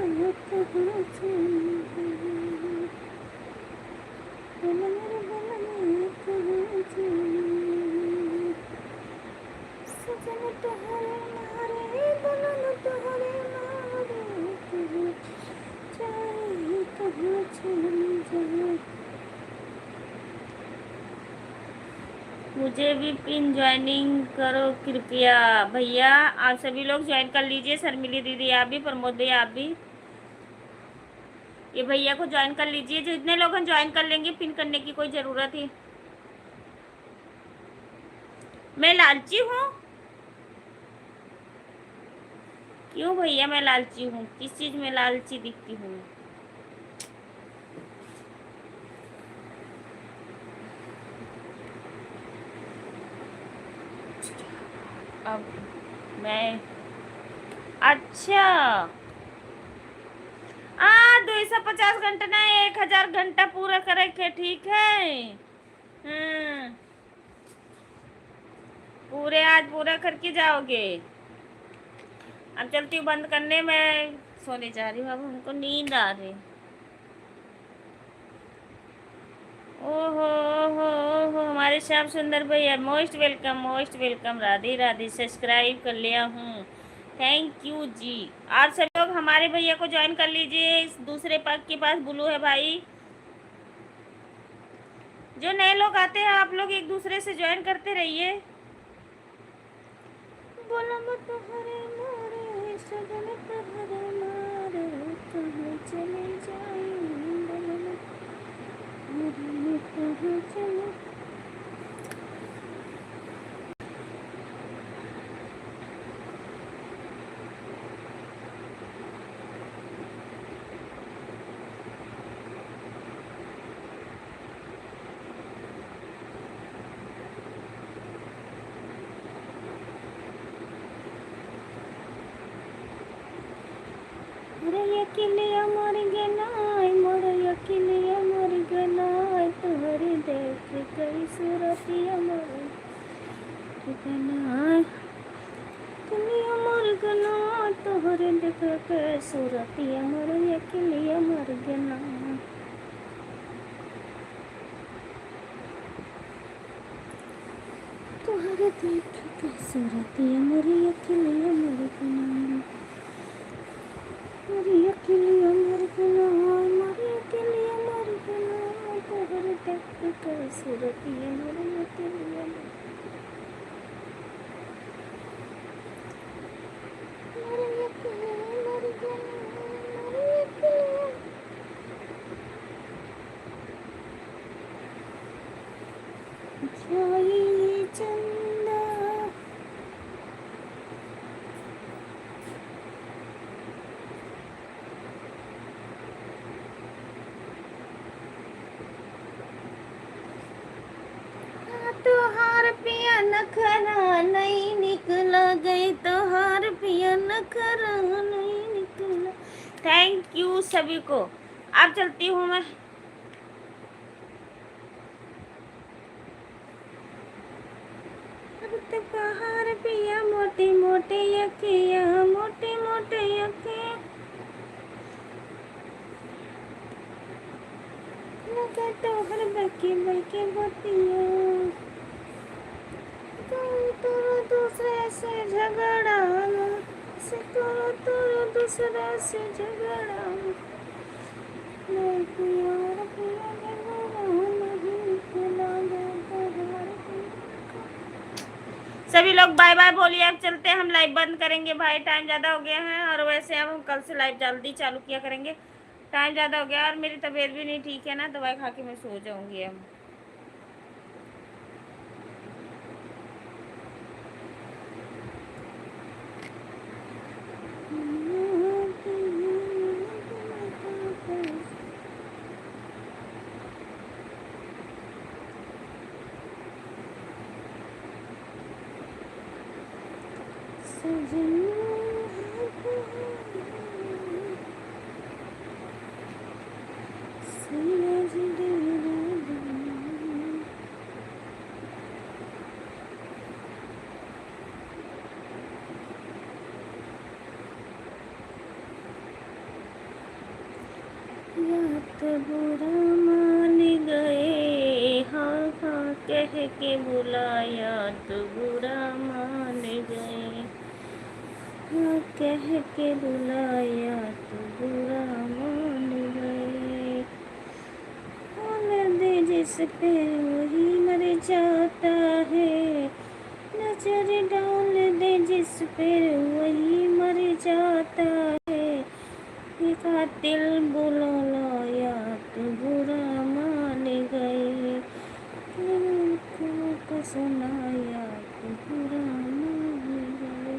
B: कहाँ चली जाए, मेरे बलमा कहाँ चली जाए, सजन तुम्हारे मारे, बलम तुम्हारे मारे, कहाँ जाए, कहाँ चली जाए। मुझे भी पिन ज्वाइनिंग करो कृपया भैया। आप सभी लोग ज्वाइन कर लीजिए। शर्मिली दीदी आप भी, प्रमोद भैया आप भी, ये भैया को ज्वाइन कर लीजिए। जितने लोग हम ज्वाइन कर लेंगे, पिन करने की कोई ज़रूरत ही। मैं लालची हूँ? क्यों भैया मैं लालची हूँ? किस चीज़ में लालची दिखती हूँ? अब मैं, अच्छा 250 घंटा ना 1000 घंटा पूरा करे के, ठीक है। पूरे आज पूरा करके जाओगे। अब चलती हूँ बंद करने, मैं सोने जा रही हूँ, अब हमको नींद आ रही। ओहो ओहो ओहो, हमारे श्याम सुंदर भैया most welcome, most welcome. Radhe Radhe, subscribe कर लिया हूँ। थैंक यू जी। आप सब लोग हमारे भैया को ज्वाइन कर लीजिए। इस दूसरे पग के पास ब्लू है भाई। जो नए लोग आते हैं आप लोग एक दूसरे से ज्वाइन करते रहिए। बोला मत हरे मारे सजन हरे मारे, कहाँ चले जाए, बोला मत हरे कहाँ चले। मोरे अकेलिया मर गनाय, मोरे अकेलिया मर गनाय, तोहरे देख गई सूरतिया मर गनाय, अकेलिया मर गनाय, तोहरे देख के सूरतिया मर, अकेलिया मर गनाय। तोहरे देख के सूरतिया मर, अकेलिया मर गनाय, मरी अकेलिया मर गनाय, मरी अकेलिया मर गनाय, तोहरे देख के सूरतिया मर, अकेलिया मर छाई चंदा तोहार पिया नखरा नहीं निकला गई, तोहार पिया नखरा नहीं निकला। थैंक यू सभी को। अब चलती हूँ मैं। अब तो पहाड़ पिया मोटे मोटे यकिया, मोटे मोटे यकिया लगा तोहर बके बके बतिया, तोरो दूसरे से झगड़ा से, तोरो दूसरे से झगड़ा नहीं पिया पिया झगड़ा नहीं निकला गया तोहार पिया। सभी लोग बाय बाय बोलिए। अब चलते हैं, हम लाइव बंद करेंगे भाई, टाइम ज़्यादा हो गया है। और वैसे हम कल से लाइव जल्दी चालू किया करेंगे, टाइम ज़्यादा हो गया और मेरी तबीयत भी नहीं ठीक है ना, दवाई खा के मैं सो जाऊंगी अब। या तो बुरा मान गए, हाँ हाँ कह के बुलाया तो बुरा मान गए, हाँ कह के बुलाया तो बुरा मान गए। दे जिस पे वही मर जाता है, नजर डाल दे जिस पे वही मर जाता है। कातिल बुला लाया तो बुरा मान गए, को सुनाया तो बुरा मान गए,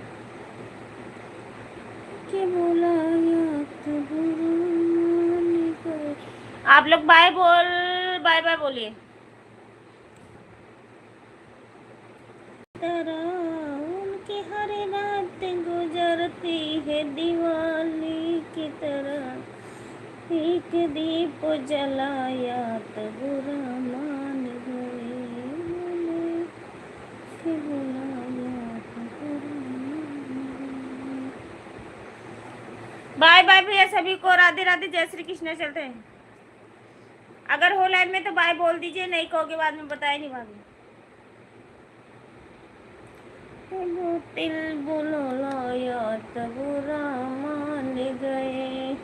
B: के बुलाया तो बुरा मान गए। आप लोग बाय बाय बोलिए। तरह उनकी हर रात गुजरती है दिवाली की तरह, एक दीप जलाया तो बुरा मान गए, के बुलाया तो बुरा मान गए। बाय बाय भैया सभी को, राधे राधे, जय श्री कृष्ण। चलते हैं, अगर हो लाइव में तो बाय बोल दीजिए, नहीं कहोगे बाद में बताया नहीं भाभी। दिल बुला लाया तो बुरा मान गए।